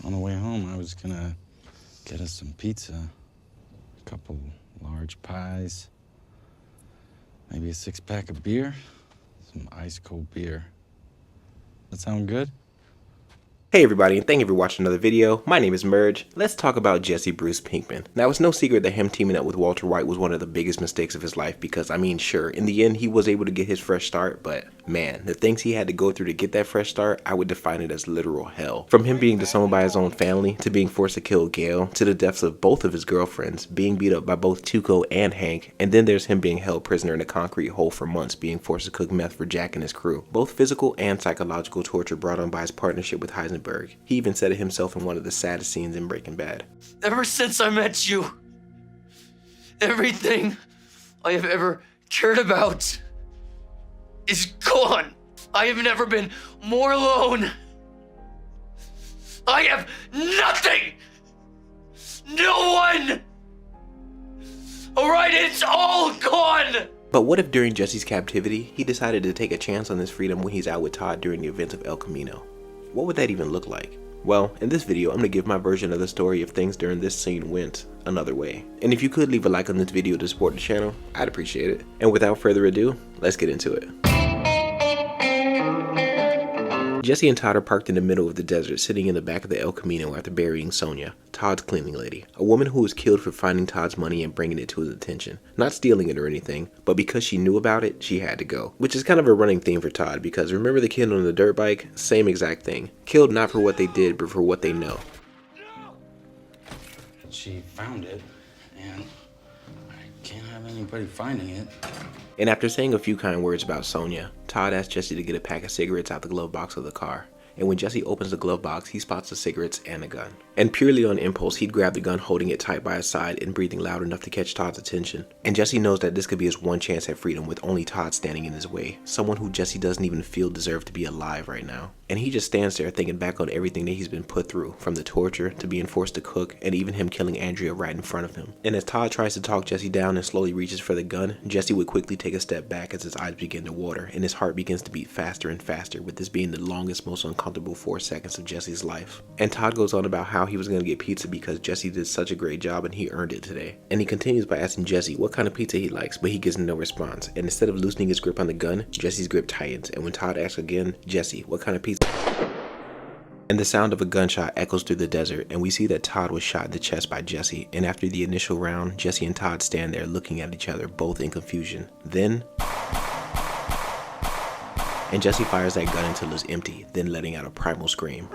On the way home, I was gonna get us some pizza, a couple large pies, maybe a 6-pack of beer, some ice cold beer. That sound good? Hey everybody, and thank you for watching another video. My name is Merge. Let's talk about Jesse Bruce Pinkman. Now, it's no secret that him teaming up with Walter White was one of the biggest mistakes of his life because, I mean, sure, in the end he was able to get his fresh start, but man, the things he had to go through to get that fresh start, I would define it as literal hell. From him being disowned by his own family, to being forced to kill Gail, to the deaths of both of his girlfriends, being beat up by both Tuco and Hank, and then there's him being held prisoner in a concrete hole for months, being forced to cook meth for Jack and his crew. Both physical and psychological torture brought on by his partnership with Heisenberg. He even said it himself in one of the saddest scenes in Breaking Bad. Ever since I met you, everything I have ever cared about is gone. I have never been more alone. I have nothing. No one. All right, it's all gone. But what if during Jesse's captivity, he decided to take a chance on his freedom when he's out with Todd during the events of El Camino? What would that even look like? Well, in this video, I'm going to give my version of the story if things during this scene went another way. And if you could leave a like on this video to support the channel, I'd appreciate it. And without further ado, let's get into it. Jesse and Todd are parked in the middle of the desert, sitting in the back of the El Camino after burying Sonia, Todd's cleaning lady, a woman who was killed for finding Todd's money and bringing it to his attention. Not stealing it or anything, but because she knew about it, she had to go. Which is kind of a running theme for Todd, because remember the kid on the dirt bike? Same exact thing. Killed not for what they did, but for what they know. She found it, and I can't have anybody finding it. And after saying a few kind words about Sonia, Todd asks Jesse to get a pack of cigarettes out the glove box of the car. And when Jesse opens the glove box, he spots the cigarettes and a gun. And purely on impulse, he'd grab the gun, holding it tight by his side and breathing loud enough to catch Todd's attention. And Jesse knows that this could be his one chance at freedom with only Todd standing in his way, someone who Jesse doesn't even feel deserved to be alive right now. And he just stands there thinking back on everything that he's been put through, from the torture to being forced to cook and even him killing Andrea right in front of him. And as Todd tries to talk Jesse down and slowly reaches for the gun, Jesse would quickly take a step back as his eyes begin to water and his heart begins to beat faster and faster, with this being the longest, most uncomfortable 4 seconds of Jesse's life. And Todd goes on about how he was going to get pizza because Jesse did such a great job and he earned it today. And he continues by asking Jesse what kind of pizza he likes, but he gets no response. And instead of loosening his grip on the gun, Jesse's grip tightens. And when Todd asks again, Jesse, what kind of pizza? And the sound of a gunshot echoes through the desert, and we see that Todd was shot in the chest by Jesse. And after the initial round, Jesse and Todd stand there looking at each other, both in confusion. Then, and Jesse fires that gun until it's empty, then letting out a primal scream.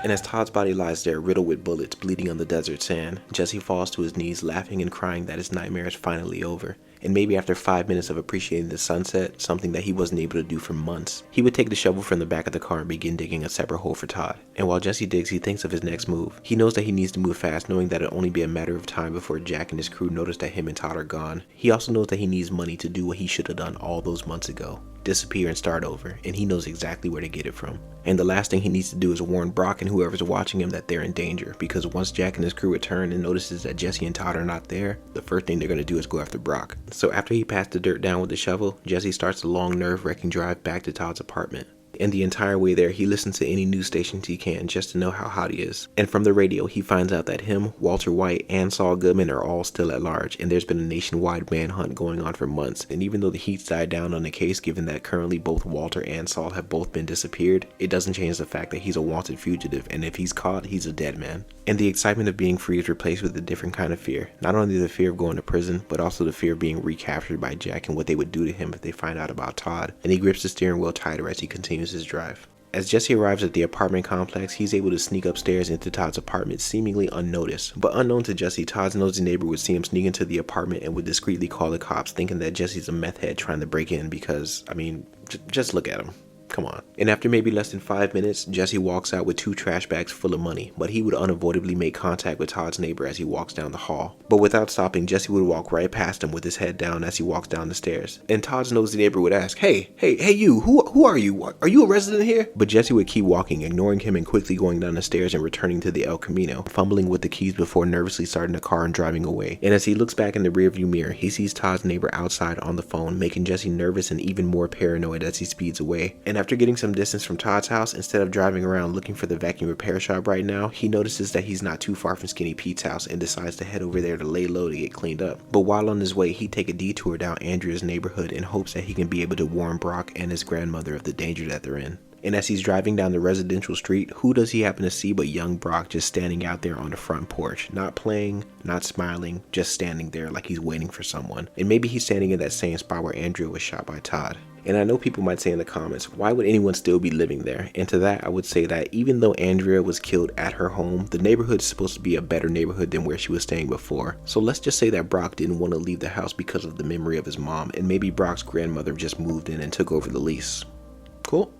And as Todd's body lies there riddled with bullets, bleeding on the desert sand, Jesse falls to his knees, laughing and crying that his nightmare is finally over. And maybe after 5 minutes of appreciating the sunset, something that he wasn't able to do for months, he would take the shovel from the back of the car and begin digging a separate hole for Todd. And while Jesse digs, he thinks of his next move. He knows that he needs to move fast, knowing that it'll only be a matter of time before Jack and his crew notice that him and Todd are gone. He also knows that he needs money to do what he should have done all those months ago. Disappear and start over, and he knows exactly where to get it from. And the last thing he needs to do is warn Brock and whoever's watching him that they're in danger, because once Jack and his crew return and notices that Jesse and Todd are not there, the first thing they're going to do is go after Brock. So after he passed the dirt down with the shovel, Jesse starts the long nerve-wracking drive back to Todd's apartment. And the entire way there, he listens to any news stations he can just to know how hot he is. And from the radio, he finds out that him, Walter White, and Saul Goodman are all still at large, and there's been a nationwide manhunt going on for months. And even though the heat's died down on the case, given that currently both Walter and Saul have both been disappeared, it doesn't change the fact that he's a wanted fugitive, and if he's caught, he's a dead man. And the excitement of being free is replaced with a different kind of fear. Not only the fear of going to prison, but also the fear of being recaptured by Jack and what they would do to him if they find out about Todd. And he grips the steering wheel tighter as he continues his drive. As Jesse arrives at the apartment complex, he's able to sneak upstairs into Todd's apartment seemingly unnoticed. But unknown to Jesse, Todd's nosy neighbor would see him sneak into the apartment and would discreetly call the cops, thinking that Jesse's a meth head trying to break in because, I mean, just look at him. Come on. And after maybe less than 5 minutes, Jesse walks out with 2 trash bags full of money, but he would unavoidably make contact with Todd's neighbor as he walks down the hall. But without stopping, Jesse would walk right past him with his head down as he walks down the stairs. And Todd's nosy neighbor would ask, hey you, who are you? Are you a resident here? But Jesse would keep walking, ignoring him and quickly going down the stairs and returning to the El Camino, fumbling with the keys before nervously starting the car and driving away. And as he looks back in the rearview mirror, he sees Todd's neighbor outside on the phone, making Jesse nervous and even more paranoid as he speeds away. And And after getting some distance from Todd's house, instead of driving around looking for the vacuum repair shop right now, he notices that he's not too far from Skinny Pete's house and decides to head over there to lay low to get cleaned up. But while on his way, he take a detour down Andrea's neighborhood in hopes that he can be able to warn Brock and his grandmother of the danger that they're in. And as he's driving down the residential street, who does he happen to see but young Brock just standing out there on the front porch, not playing, not smiling, just standing there like he's waiting for someone. And maybe he's standing in that same spot where Andrea was shot by Todd. And I know people might say in the comments, why would anyone still be living there? And to that, I would say that even though Andrea was killed at her home, the neighborhood is supposed to be a better neighborhood than where she was staying before. So let's just say that Brock didn't want to leave the house because of the memory of his mom, and maybe Brock's grandmother just moved in and took over the lease. Cool?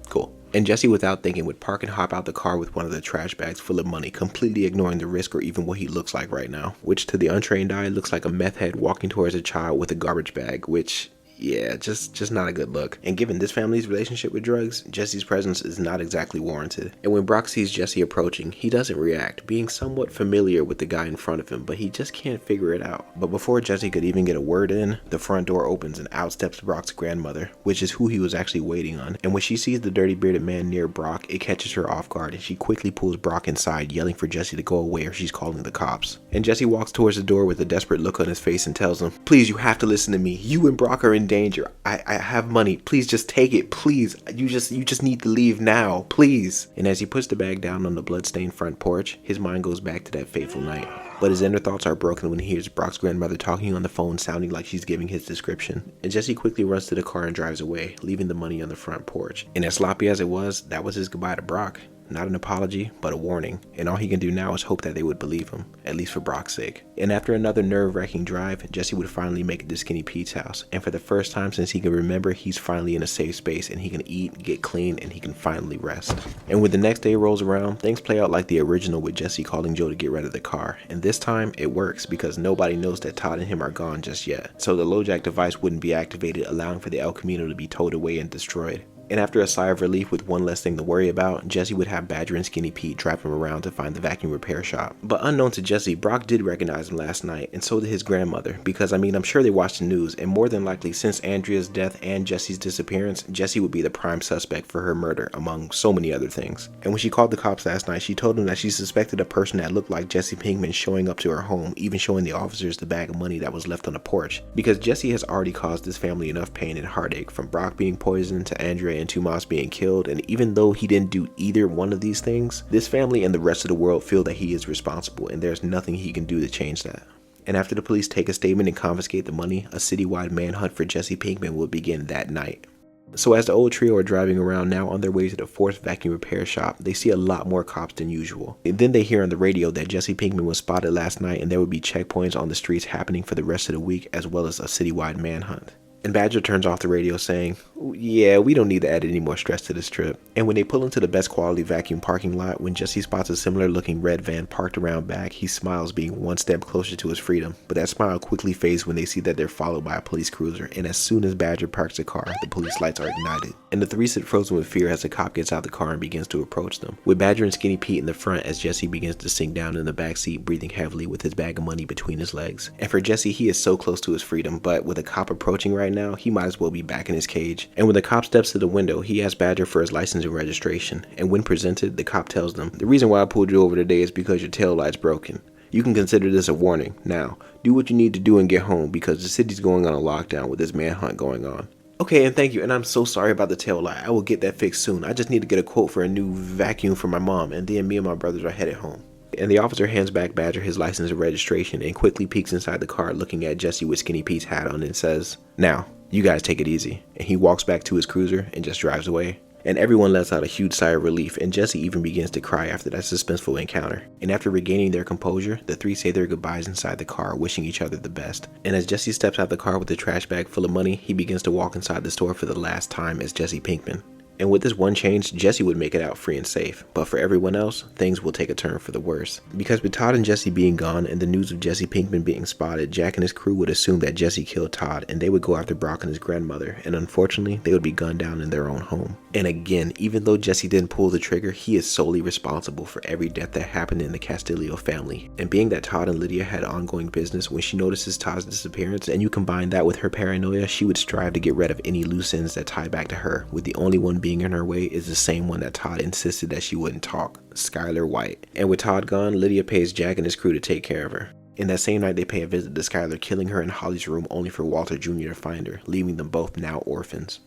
Cool. And Jesse, without thinking, would park and hop out the car with one of the trash bags full of money, completely ignoring the risk or even what he looks like right now, which to the untrained eye looks like a meth head walking towards a child with a garbage bag, which, yeah, just not a good look. And given this family's relationship with drugs, Jesse's presence is not exactly warranted. And when Brock sees Jesse approaching, he doesn't react, being somewhat familiar with the guy in front of him, but he just can't figure it out. But before Jesse could even get a word in, the front door opens and out steps Brock's grandmother, which is who he was actually waiting on. And when she sees the dirty bearded man near Brock, it catches her off guard and she quickly pulls Brock inside, yelling for Jesse to go away or she's calling the cops. And Jesse walks towards the door with a desperate look on his face and tells him, "Please, you have to listen to me. You and Brock are in danger. I have money. Please just take it. Please. You just need to leave now. Please." And as he puts the bag down on the bloodstained front porch, his mind goes back to that fateful night. But his inner thoughts are broken when he hears Brock's grandmother talking on the phone, sounding like she's giving his description. And Jesse quickly runs to the car and drives away, leaving the money on the front porch. And as sloppy as it was, that was his goodbye to Brock. Not an apology, but a warning. And all he can do now is hope that they would believe him, at least for Brock's sake. And after another nerve-wracking drive, Jesse would finally make it to Skinny Pete's house. And for the first time since he can remember, he's finally in a safe space and he can eat, get clean, and he can finally rest. And when the next day rolls around, things play out like the original with Jesse calling Joe to get rid of the car. And this time, it works because nobody knows that Todd and him are gone just yet. So the LoJack device wouldn't be activated, allowing for the El Camino to be towed away and destroyed. And after a sigh of relief with one less thing to worry about, Jesse would have Badger and Skinny Pete drive him around to find the vacuum repair shop. But unknown to Jesse, Brock did recognize him last night, and so did his grandmother, because I'm sure they watched the news, and more than likely since Andrea's death and Jesse's disappearance, Jesse would be the prime suspect for her murder, among so many other things. And when she called the cops last night, she told them that she suspected a person that looked like Jesse Pinkman showing up to her home, even showing the officers the bag of money that was left on the porch, because Jesse has already caused this family enough pain and heartache, from Brock being poisoned to Andrea and Tomas being killed, and even though he didn't do either one of these things, this family and the rest of the world feel that he is responsible and there's nothing he can do to change that. And after the police take a statement and confiscate the money, a citywide manhunt for Jesse Pinkman will begin that night. So as the old trio are driving around now on their way to the 4th vacuum repair shop, they see a lot more cops than usual. And then they hear on the radio that Jesse Pinkman was spotted last night and there would be checkpoints on the streets happening for the rest of the week, as well as a citywide manhunt. And Badger turns off the radio saying, "Yeah, we don't need to add any more stress to this trip." And when they pull into the best quality vacuum parking lot, when Jesse spots a similar looking red van parked around back, he smiles, being one step closer to his freedom. But that smile quickly fades when they see that they're followed by a police cruiser, and as soon as Badger parks the car, the police lights are ignited. And the three sit frozen with fear as the cop gets out the car and begins to approach them, with Badger and Skinny Pete in the front as Jesse begins to sink down in the back seat, breathing heavily with his bag of money between his legs. And for Jesse, he is so close to his freedom, but with a cop approaching right now, he might as well be back in his cage. And when the cop steps to the window, he asks Badger for his license and registration, and when presented, the cop tells them, "The reason why I pulled you over today is because your tail light's broken. You can consider this a warning. Now, do what you need to do and get home, because the city's going on a lockdown with this manhunt going on." "Okay, and thank you, and I'm so sorry about the tail light. I will get that fixed soon. I just need to get a quote for a new vacuum for my mom, and then me and my brothers are headed home." And the officer hands back Badger his license and registration and quickly peeks inside the car, looking at Jesse with Skinny Pete's hat on, and says, "Now, you guys take it easy." And he walks back to his cruiser and just drives away. And everyone lets out a huge sigh of relief, and Jesse even begins to cry after that suspenseful encounter. And after regaining their composure, the three say their goodbyes inside the car, wishing each other the best. And as Jesse steps out the car with the trash bag full of money, he begins to walk inside the store for the last time as Jesse Pinkman. And with this one change, Jesse would make it out free and safe, but for everyone else, things will take a turn for the worse. Because with Todd and Jesse being gone and the news of Jesse Pinkman being spotted, Jack and his crew would assume that Jesse killed Todd and they would go after Brock and his grandmother, and unfortunately, they would be gunned down in their own home. And again, even though Jesse didn't pull the trigger, he is solely responsible for every death that happened in the Castillo family. And being that Todd and Lydia had ongoing business, when she notices Todd's disappearance and you combine that with her paranoia, she would strive to get rid of any loose ends that tie back to her, with the only one being in her way is the same one that Todd insisted that she wouldn't talk, Skylar White. And with Todd gone, Lydia pays Jack and his crew to take care of her. In that same night, they pay a visit to Skylar, killing her in Holly's room only for Walter Jr. to find her, leaving them both now orphans.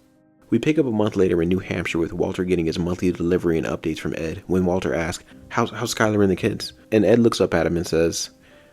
We pick up a month later in New Hampshire with Walter getting his monthly delivery and updates from Ed, when Walter asks, how's Skylar and the kids? And Ed looks up at him and says,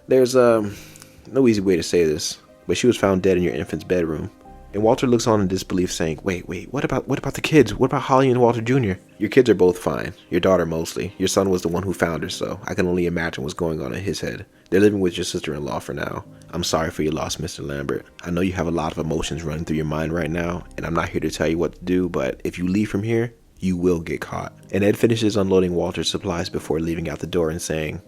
there's no easy way to say this, but she was found dead in your infant's bedroom. And Walter looks on in disbelief, saying, wait, what about the kids? What about Holly and Walter Jr.? Your kids are both fine. Your daughter mostly. Your son was the one who found her, so I can only imagine what's going on in his head. They're living with your sister-in-law for now. I'm sorry for your loss, Mr. Lambert. I know you have a lot of emotions running through your mind right now, and I'm not here to tell you what to do, but if you leave from here, you will get caught. And Ed finishes unloading Walter's supplies before leaving out the door and saying,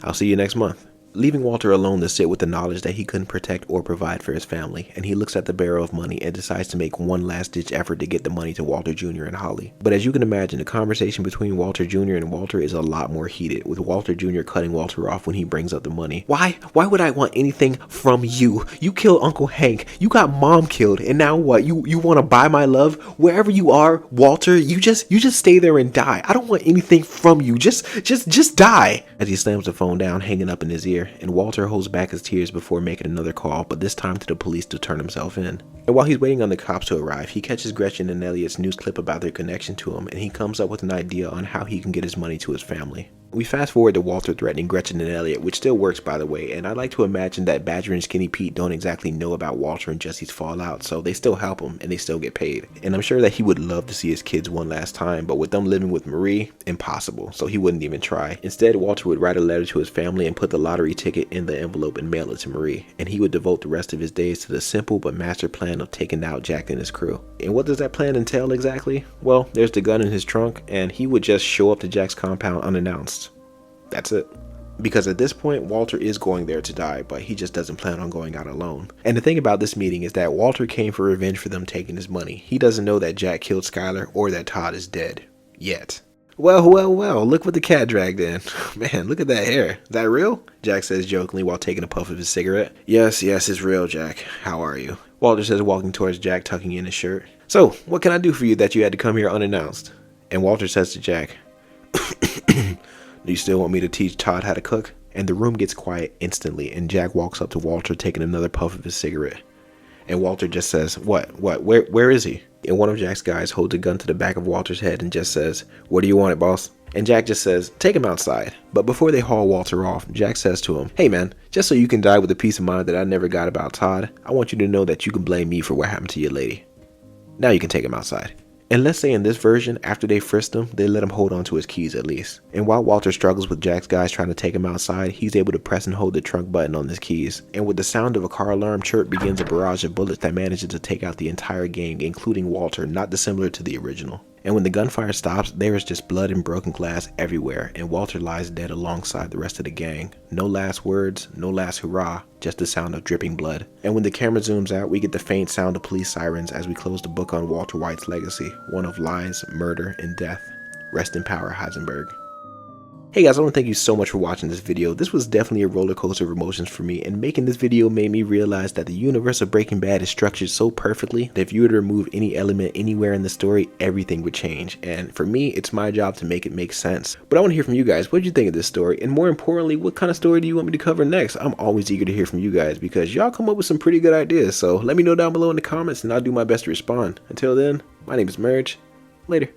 I'll see you next month. Leaving Walter alone to sit with the knowledge that he couldn't protect or provide for his family, and he looks at the barrel of money and decides to make one last-ditch effort to get the money to Walter Jr. and Holly. But as you can imagine, the conversation between Walter Jr. and Walter is a lot more heated, with Walter Jr. cutting Walter off when he brings up the money. Why would I want anything from you? You killed Uncle Hank, you got Mom killed, and now what? You want to buy my love? Wherever you are, Walter, you just stay there and die. I don't want anything from you. Just die. As he slams the phone down, hanging up in his ear, and Walter holds back his tears before making another call, but this time to the police to turn himself in. And while he's waiting on the cops to arrive, he catches Gretchen and Elliot's news clip about their connection to him, and he comes up with an idea on how he can get his money to his family. We fast forward to Walter threatening Gretchen and Elliot, which still works by the way, and I like to imagine that Badger and Skinny Pete don't exactly know about Walter and Jesse's fallout, so they still help him and they still get paid. And I'm sure that he would love to see his kids one last time, but with them living with Marie, impossible, so he wouldn't even try. Instead, Walter would write a letter to his family and put the lottery ticket in the envelope and mail it to Marie, and he would devote the rest of his days to the simple but master plan of taking out Jack and his crew. And what does that plan entail exactly? Well, there's the gun in his trunk, and he would just show up to Jack's compound unannounced. That's it. Because at this point, Walter is going there to die, but he just doesn't plan on going out alone. And the thing about this meeting is that Walter came for revenge for them taking his money. He doesn't know that Jack killed Skylar or that Todd is dead. Yet. Well, look what the cat dragged in. Man, look at that hair. Is that real? Jack says jokingly while taking a puff of his cigarette. Yes, it's real, Jack. How are you? Walter says, walking towards Jack, tucking in his shirt. So, what can I do for you that you had to come here unannounced? And Walter says to Jack, do you still want me to teach Todd how to cook? And the room gets quiet instantly, and Jack walks up to Walter taking another puff of his cigarette. And Walter just says, where is he? And one of Jack's guys holds a gun to the back of Walter's head and just says, what do you want it, boss? And Jack just says, take him outside. But before they haul Walter off, Jack says to him, hey man, just so you can die with the peace of mind that I never got about Todd, I want you to know that you can blame me for what happened to your lady. Now you can take him outside. And let's say in this version, after they frisked him, they let him hold on to his keys at least. And while Walter struggles with Jack's guys trying to take him outside, he's able to press and hold the trunk button on his keys. And with the sound of a car alarm chirp begins a barrage of bullets that manages to take out the entire gang, including Walter, not dissimilar to the original. And when the gunfire stops, there is just blood and broken glass everywhere, and Walter lies dead alongside the rest of the gang. No last words, no last hurrah, just the sound of dripping blood. And when the camera zooms out, we get the faint sound of police sirens as we close the book on Walter White's legacy, one of lies, murder, and death. Rest in power, Heisenberg. Hey guys, I want to thank you so much for watching this video. This was definitely a roller coaster of emotions for me, and making this video made me realize that the universe of Breaking Bad is structured so perfectly that if you were to remove any element anywhere in the story, everything would change. And for me, it's my job to make it make sense. But I want to hear from you guys. What did you think of this story? And more importantly, what kind of story do you want me to cover next? I'm always eager to hear from you guys because y'all come up with some pretty good ideas. So let me know down below in the comments and I'll do my best to respond. Until then, my name is Merge. Later.